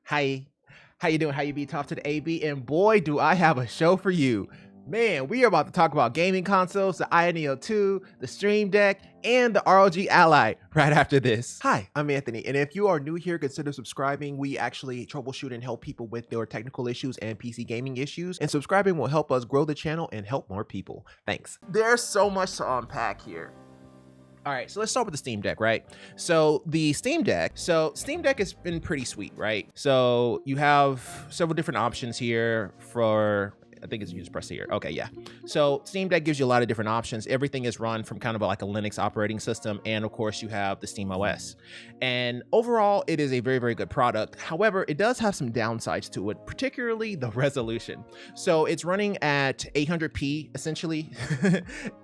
Hi, how you doing? How you be? Talk to the AB, and boy, do I have a show for you. Man, we are about to talk about gaming consoles, the Ayaneo 2, the Stream Deck, and the ROG Ally right after this. Hi, I'm Anthony, and if you are new here, consider subscribing. We actually troubleshoot and help people with their technical issues and PC gaming issues, and subscribing will help us grow the channel and help more people. Thanks. There's so much to unpack here. All right, so let's start with the Steam Deck, right? So the Steam Deck has been pretty sweet, right? So you have several different options here for, I think it's, you just press here. Okay, yeah. So Steam Deck gives you a lot of different options. Everything is run from kind of like a Linux operating system. And of course you have the Steam OS. And overall, it is a very, very good product. However, it does have some downsides to it, particularly the resolution. So it's running at 800p, essentially,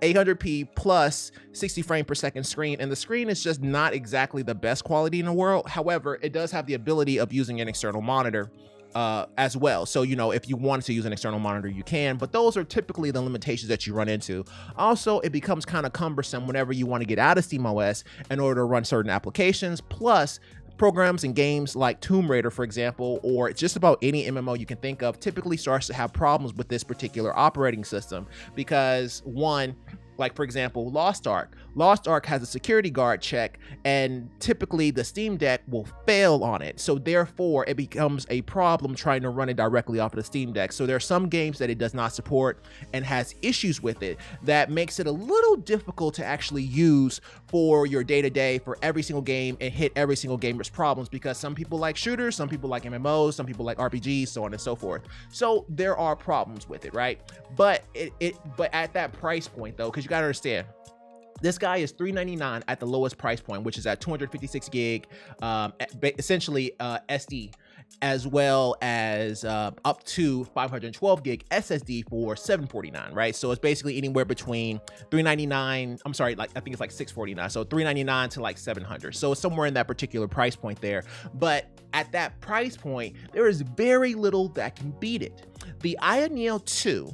800p plus 60 frame per second screen. And the screen is just not exactly the best quality in the world. However, it does have the ability of using an external monitor as well. So, you know, if you wanted to use an external monitor, you can, but those are typically the limitations that you run into. Also, it becomes kind of cumbersome whenever you want to get out of SteamOS in order to run certain applications. Plus, programs and games like Tomb Raider, for example, or just about any MMO you can think of, typically starts to have problems with this particular operating system because, one, like for example, Lost Ark. Lost Ark has a security guard check, and typically the Steam Deck will fail on it. So therefore, it becomes a problem trying to run it directly off of the Steam Deck. So there are some games that it does not support and has issues with it that makes it a little difficult to actually use for your day-to-day for every single game and hit every single gamer's problems, because some people like shooters, some people like MMOs, some people like RPGs, so on and so forth. So there are problems with it, right? But but at that price point though, because you gotta understand, this guy is $399 at the lowest price point, which is at 256 gig, essentially SD, as well as up to 512 gig SSD for $749, right? So it's basically anywhere between $399, I'm sorry, like I think it's like $649, so $399 to like $700. So it's somewhere in that particular price point there. But at that price point, there is very little that can beat it. The Ayaneo 2,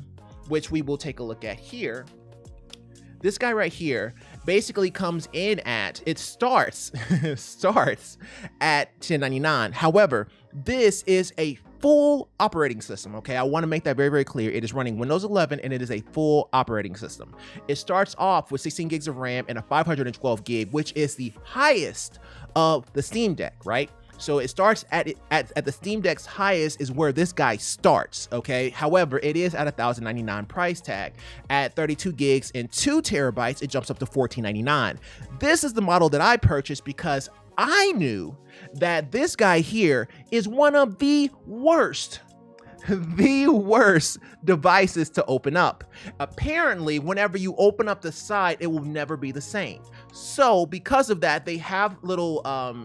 which we will take a look at here, this guy right here basically comes in at, it starts at $1099. However, this is a full operating system, okay? I want to make that very, very clear. It is running Windows 11 and it is a full operating system. It starts off with 16 gigs of RAM and a 512 gig, which is the highest of the Steam Deck, right? So it starts at the Steam Deck's highest is where this guy starts, okay? However, it is at $1,099 price tag. At 32 gigs and 2 terabytes, it jumps up to $1,499. This is the model that I purchased because I knew that this guy here is one of the worst devices to open up. Apparently, whenever you open up the side, it will never be the same. So because of that, they have little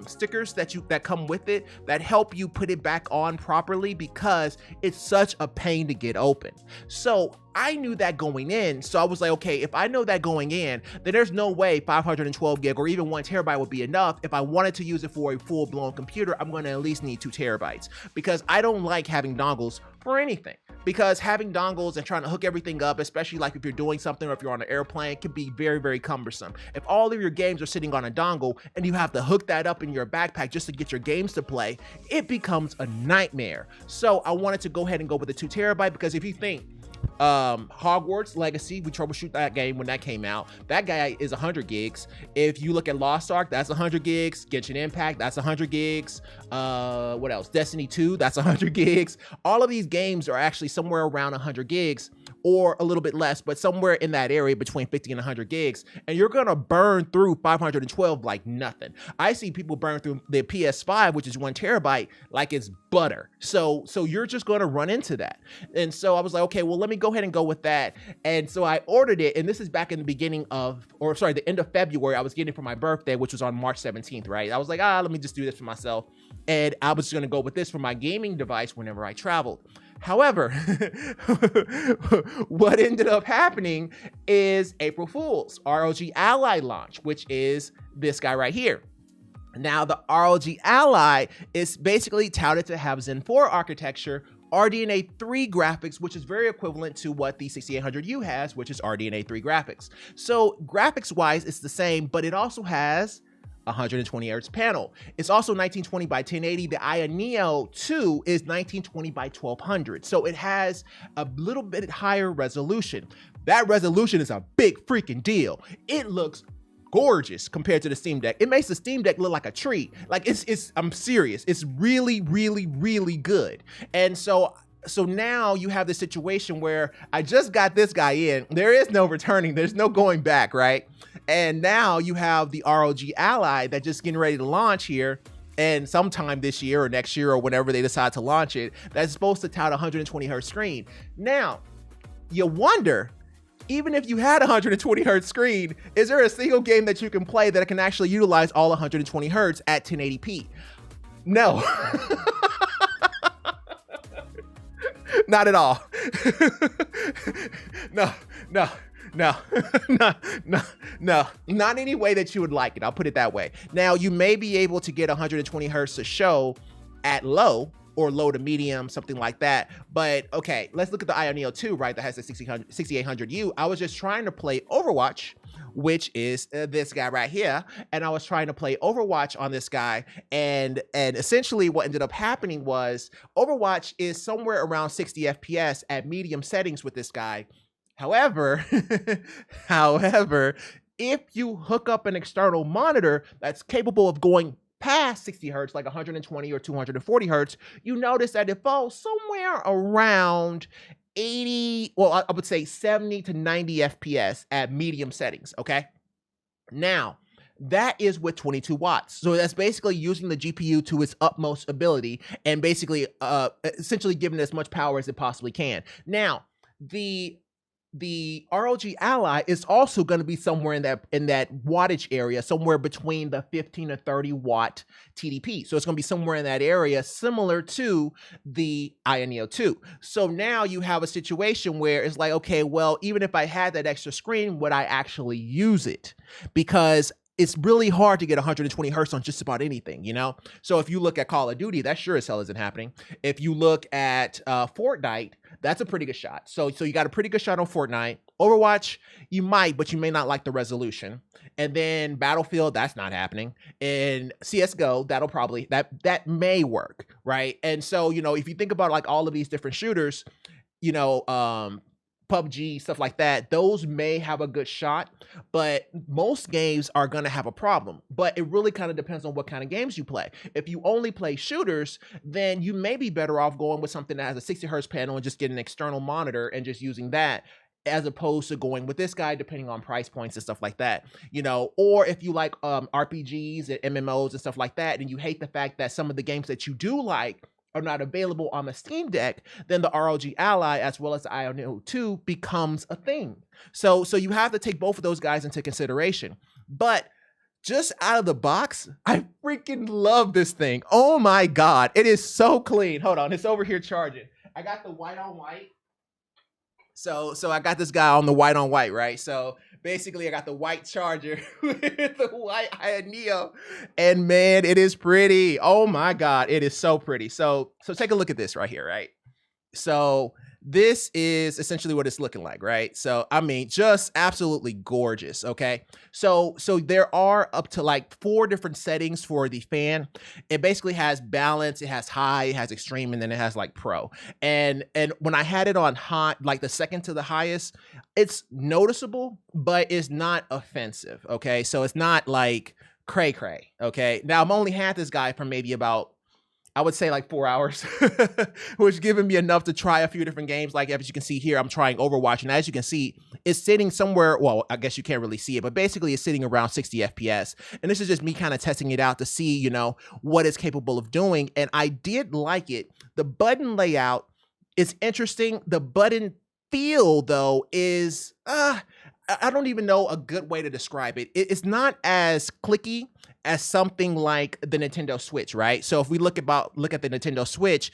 stickers that come with it that help you put it back on properly, because it's such a pain to get open. So I knew that going in, so I was like, okay, if I know that going in, then there's no way 512 gig or even 1 terabyte would be enough. If I wanted to use it for a full-blown computer, I'm going to at least need 2 terabytes, because I don't like having dongles for anything. Because having dongles and trying to hook everything up, especially like if you're doing something or if you're on an airplane, can be very, very cumbersome. If all of your games are sitting on a dongle and you have to hook that up in your backpack just to get your games to play, it becomes a nightmare. So I wanted to go ahead and go with the 2 terabyte, because if you think, Hogwarts Legacy, we troubleshoot that game when that came out. That guy is 100 gigs. If you look at Lost Ark, that's 100 gigs. Genshin Impact, that's 100 gigs. What else? Destiny 2, that's 100 gigs. All of these games are actually somewhere around 100 gigs or a little bit less, but somewhere in that area between 50 and 100 gigs. And you're gonna burn through 512 like nothing. I see people burn through the PS5, which is 1 terabyte, like it's butter. So you're just gonna run into that. And so I was like, okay, well, let me go ahead and go with that. And so I ordered it, and this is back in the beginning of, or sorry, the end of February. I was getting it for my birthday, which was on March 17th, right? I was like, let me just do this for myself. And I was gonna go with this for my gaming device whenever I traveled. However, what ended up happening is April Fool's ROG Ally launch, which is this guy right here. Now, the ROG Ally is basically touted to have Zen 4 architecture, RDNA 3 graphics, which is very equivalent to what the 6800U has, which is RDNA 3 graphics. So graphics wise, it's the same, but it also has 120 hertz panel. It's also 1920 by 1080. The Ayaneo 2 is 1920 by 1200. So it has a little bit higher resolution. That resolution is a big freaking deal. It looks gorgeous compared to the Steam Deck. It makes the Steam Deck look like a tree. Like I'm serious. It's really, really, really good. And so now you have this situation where I just got this guy in. There is no returning. There's no going back, right? And now you have the ROG Ally that just getting ready to launch here, and sometime this year or next year or whenever they decide to launch it, that's supposed to tout a 120 hertz screen. Now, you wonder, even if you had a 120 hertz screen, is there a single game that you can play that can actually utilize all 120 hertz at 1080p? No. Not at all. No. Not any way that you would like it. I'll put it that way. Now, you may be able to get 120 hertz to show at low or low to medium, something like that. But okay, let's look at the Ayaneo 2, right? That has the 6800U. I was just trying to play Overwatch, which is this guy right here. And I was trying to play Overwatch on this guy. And essentially what ended up happening was Overwatch is somewhere around 60 FPS at medium settings with this guy. However, if you hook up an external monitor that's capable of going past 60 hertz, like 120 or 240 hertz, you notice that it falls somewhere around 80, well, I would say 70 to 90 FPS at medium settings, okay? Now, that is with 22 watts. So that's basically using the GPU to its utmost ability and basically essentially giving it as much power as it possibly can. Now, the ROG Ally is also going to be somewhere in that wattage area, somewhere between the 15 to 30 watt TDP. So it's going to be somewhere in that area, similar to the Ayaneo 2. So now you have a situation where it's like, okay, well, even if I had that extra screen, would I actually use it? Because it's really hard to get 120 hertz on just about anything, you know? So if you look at Call of Duty, that sure as hell isn't happening. If you look at Fortnite, that's a pretty good shot. So you got a pretty good shot on Fortnite. Overwatch, you might, but you may not like the resolution. And then Battlefield, that's not happening. And CSGO, that'll probably, that may work, right? And so, you know, if you think about like all of these different shooters, you know, PUBG, stuff like that, those may have a good shot, but most games are going to have a problem. But it really kind of depends on what kind of games you play. If you only play shooters, then you may be better off going with something that has a 60 hertz panel and just get an external monitor and just using that, as opposed to going with this guy, depending on price points and stuff like that, you know. Or if you like RPGs and MMOs and stuff like that, and you hate the fact that some of the games that you do like are not available on the Steam Deck, then the ROG Ally as well as the Ayaneo 2 becomes a thing. So you have to take both of those guys into consideration. But just out of the box, I freaking love this thing. Oh my God, it is so clean. Hold on, it's over here charging. I got the white on white. So I got this guy on the white on white, right? So basically I got the white charger with the white Ayaneo, and man, it is pretty. Oh my God, it is so pretty. So take a look at this right here, right? So this is essentially what it's looking like, right? So, I mean, just absolutely gorgeous, okay? So there are up to like 4 different settings for the fan. It basically has balance, it has high, it has extreme, and then it has like pro. And when I had it on high, like the second to the highest, it's noticeable, but it's not offensive, okay? So it's not like cray-cray, okay? Now, I've only had this guy for maybe about, I would say like 4 hours, which given me enough to try a few different games. Like as you can see here, I'm trying Overwatch, and as you can see, it's sitting somewhere, well, I guess you can't really see it, but basically it's sitting around 60 FPS. And this is just me kind of testing it out to see, you know, what it's capable of doing. And I did like it. The button layout is interesting. The button feel though is, I don't even know a good way to describe it. It's not as clicky as something like the Nintendo Switch, right? So if we look at the Nintendo Switch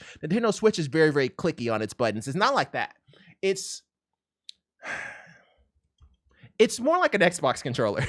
is very, very clicky on its buttons. It's not like that. It's more like an Xbox controller,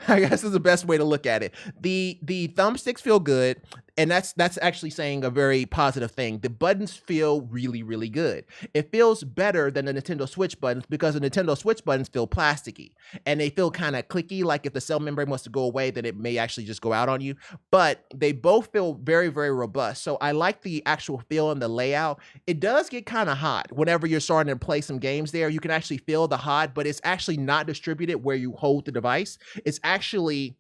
I guess is the best way to look at it. The thumbsticks feel good. and that's actually saying a very positive thing. The buttons feel really, really good. It feels better than the Nintendo Switch buttons because the Nintendo Switch buttons feel plasticky and they feel kind of clicky. Like if the cell membrane wants to go away, then it may actually just go out on you. But they both feel very, very robust. So I like the actual feel and the layout. It does get kind of hot whenever you're starting to play some games there. You can actually feel the hot, but it's actually not distributed where you hold the device. It's actually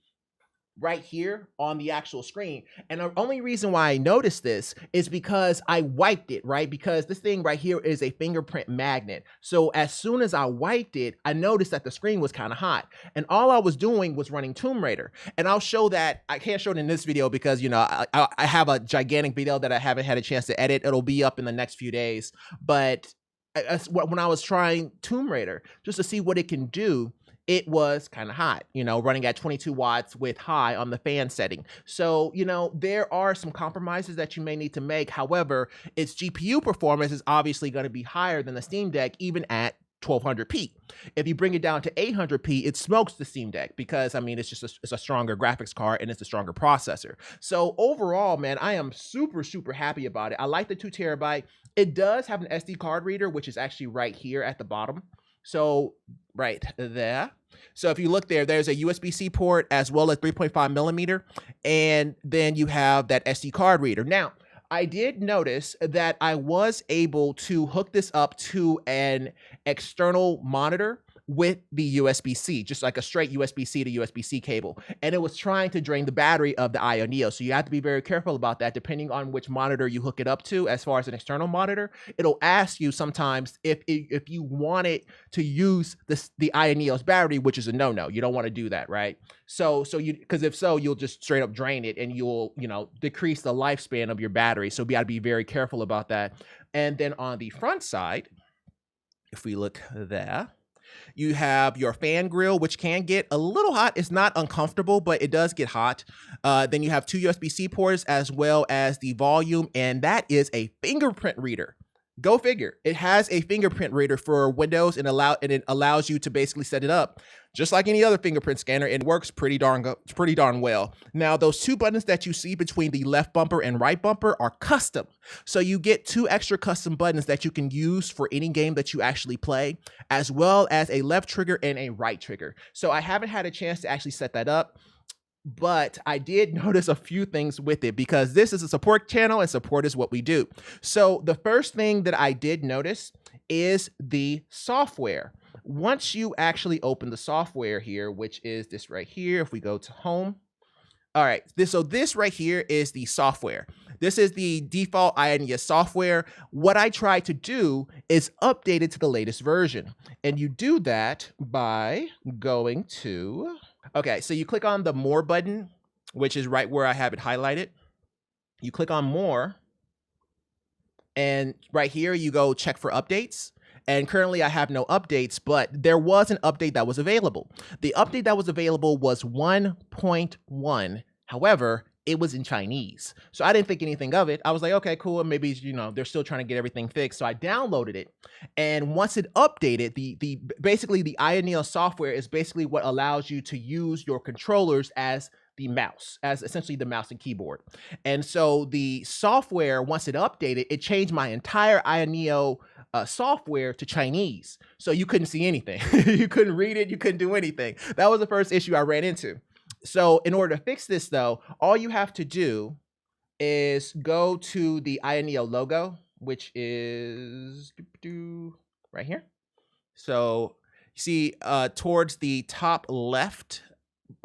right here on the actual screen. And the only reason why I noticed this is because I wiped it, right? Because this thing right here is a fingerprint magnet. So as soon as I wiped it, I noticed that the screen was kind of hot. And all I was doing was running Tomb Raider. And I'll show that. I can't show it in this video because, you know, I have a gigantic video that I haven't had a chance to edit. It'll be up in the next few days. But when I was trying Tomb Raider, just to see what it can do, it was kind of hot, you know, running at 22 watts with high on the fan setting. So, you know, there are some compromises that you may need to make. However, its GPU performance is obviously going to be higher than the Steam Deck, even at 1200p. If you bring it down to 800p, it smokes the Steam Deck because, I mean, it's just it's a stronger graphics card and it's a stronger processor. So overall, man, I am super, super happy about it. I like the 2 terabyte. It does have an SD card reader, which is actually right here at the bottom. So right there. So if you look there, there's a USB-C port as well as 3.5 millimeter. And then you have that SD card reader. Now, I did notice that I was able to hook this up to an external monitor with the USB-C, just like a straight USB-C to USB-C cable. And it was trying to drain the battery of the Ayaneo. So you have to be very careful about that, depending on which monitor you hook it up to. As far as an external monitor, it'll ask you sometimes if you want it to use the Ayaneo's battery, which is a no-no. You don't want to do that, right? So because if so, you'll just straight up drain it and you'll, you know, decrease the lifespan of your battery. So you got to be very careful about that. And then on the front side, if we look there, you have your fan grill, which can get a little hot. It's not uncomfortable, but it does get hot. Then you have 2 USB-C ports as well as the volume, and that is a fingerprint reader. Go figure. It has a fingerprint reader for Windows and it allows you to basically set it up just like any other fingerprint scanner. It works pretty darn well. Now, those 2 buttons that you see between the left bumper and right bumper are custom. So you get 2 extra custom buttons that you can use for any game that you actually play, as well as a left trigger and a right trigger. So I haven't had a chance to actually set that up, but I did notice a few things with it because this is a support channel and support is what we do. So the first thing that I did notice is the software. Once you actually open the software here, which is this right here, if we go to home. All right, so this right here is the software. This is the default Ayaneo software. What I try to do is update it to the latest version. And you do that by going to, okay, so you click on the More button, which is right where I have it highlighted. You click on More, and right here you go check for updates. And currently I have no updates, but there was an update that was available. The update that was available was 1.1. However, it was in Chinese. So I didn't think anything of it. I was like, okay, cool. Maybe, you know, they're still trying to get everything fixed. So I downloaded it. And once it updated, basically the Ayaneo software is basically what allows you to use your controllers as the mouse, as essentially the mouse and keyboard. And so the software, once it updated, it changed my entire Ayaneo software to Chinese. So you couldn't see anything. You couldn't read it. You couldn't do anything. That was the first issue I ran into. So in order to fix this, though, all you have to do is go to the Ayaneo logo, which is right here. So you see towards the top left,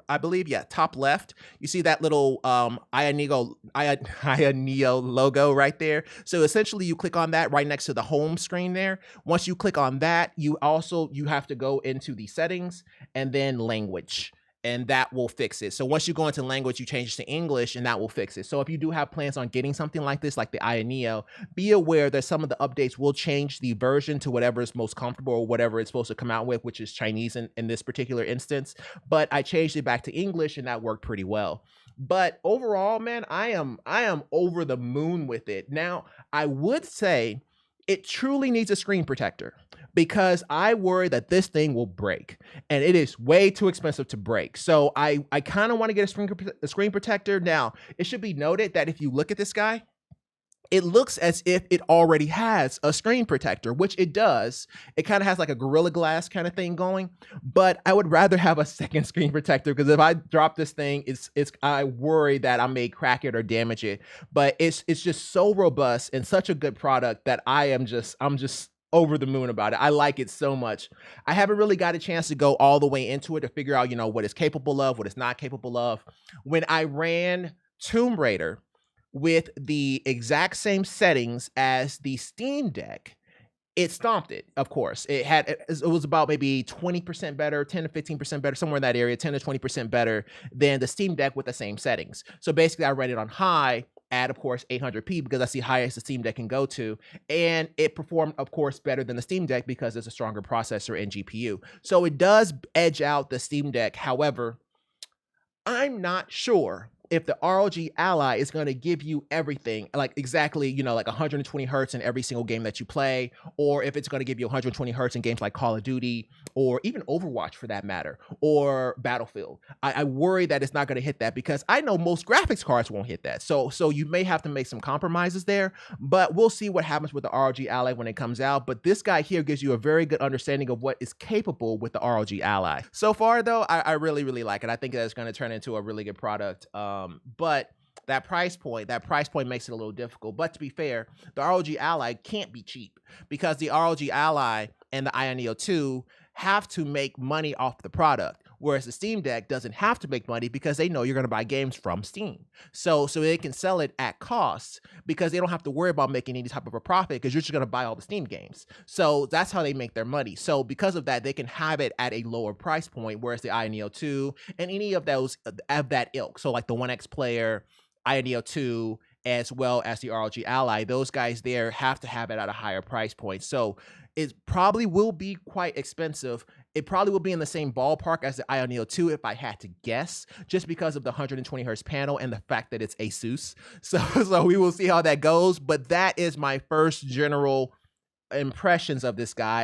I believe, yeah, top left, you see that little Ayaneo logo right there. So essentially you click on that right next to the home screen there. Once you click on that, you have to go into the settings and then language, and that will fix it. So once you go into language, you change it to English and that will fix it. So if you do have plans on getting something like this, like the Ayaneo, be aware that some of the updates will change the version to whatever is most comfortable or whatever it's supposed to come out with, which is Chinese in this particular instance. But I changed it back to English and that worked pretty well. But overall, man, I am over the moon with it. Now, I would say it truly needs a screen protector, because I worry that this thing will break, and it is way too expensive to break. So I kind of want to get a screen protector. Now, it should be noted that if you look at this guy, it looks as if it already has a screen protector, which it does. It kind of has like a Gorilla Glass kind of thing going, but I would rather have a second screen protector, because if I drop this thing, I worry that I may crack it or damage it. But it's just so robust and such a good product that I'm just over the moon about it. I like it so much. I haven't really got a chance to go all the way into it to figure out, what it's capable of, what it's not capable of. When I ran Tomb Raider with the exact same settings as the Steam Deck, it stomped it. Of course, it was about maybe 20% better, 10 to 15% better, somewhere in that area, 10 to 20% better than the Steam Deck with the same settings. So basically, I ran it on high at, of course, 800p, because that's the highest the Steam Deck can go to, and it performed, of course, better than the Steam Deck because it's a stronger processor and GPU. So it does edge out the Steam Deck. However, I'm not sure if the ROG Ally is going to give you everything, like exactly, like 120 hertz in every single game that you play, or if it's going to give you 120 hertz in games like Call of Duty, or even Overwatch for that matter, or Battlefield. I worry that it's not going to hit that, because I know most graphics cards won't hit that. So you may have to make some compromises there, but we'll see what happens with the ROG Ally when it comes out. But this guy here gives you a very good understanding of what is capable with the ROG Ally. So far, though, I really, really like it. I think that it's going to turn into a really good product. But that price point makes it a little difficult. But to be fair, the ROG Ally can't be cheap, because the ROG Ally and the Ayaneo 2 have to make money off the product, whereas the Steam Deck doesn't have to make money, because they know you're going to buy games from Steam. So they can sell it at cost, because they don't have to worry about making any type of a profit, because you're just going to buy all the Steam games. So that's how they make their money. So because of that, they can have it at a lower price point, whereas the Ayaneo 2 and any of those of that ilk, so like the 1X player, Ayaneo 2, as well as the ROG Ally, those guys there have to have it at a higher price point. So it probably will be quite expensive. It probably will be in the same ballpark as the Ayaneo 2 if I had to guess, just because of the 120 hertz panel and the fact that it's Asus. So we will see how that goes. But that is my first general impressions of this guy.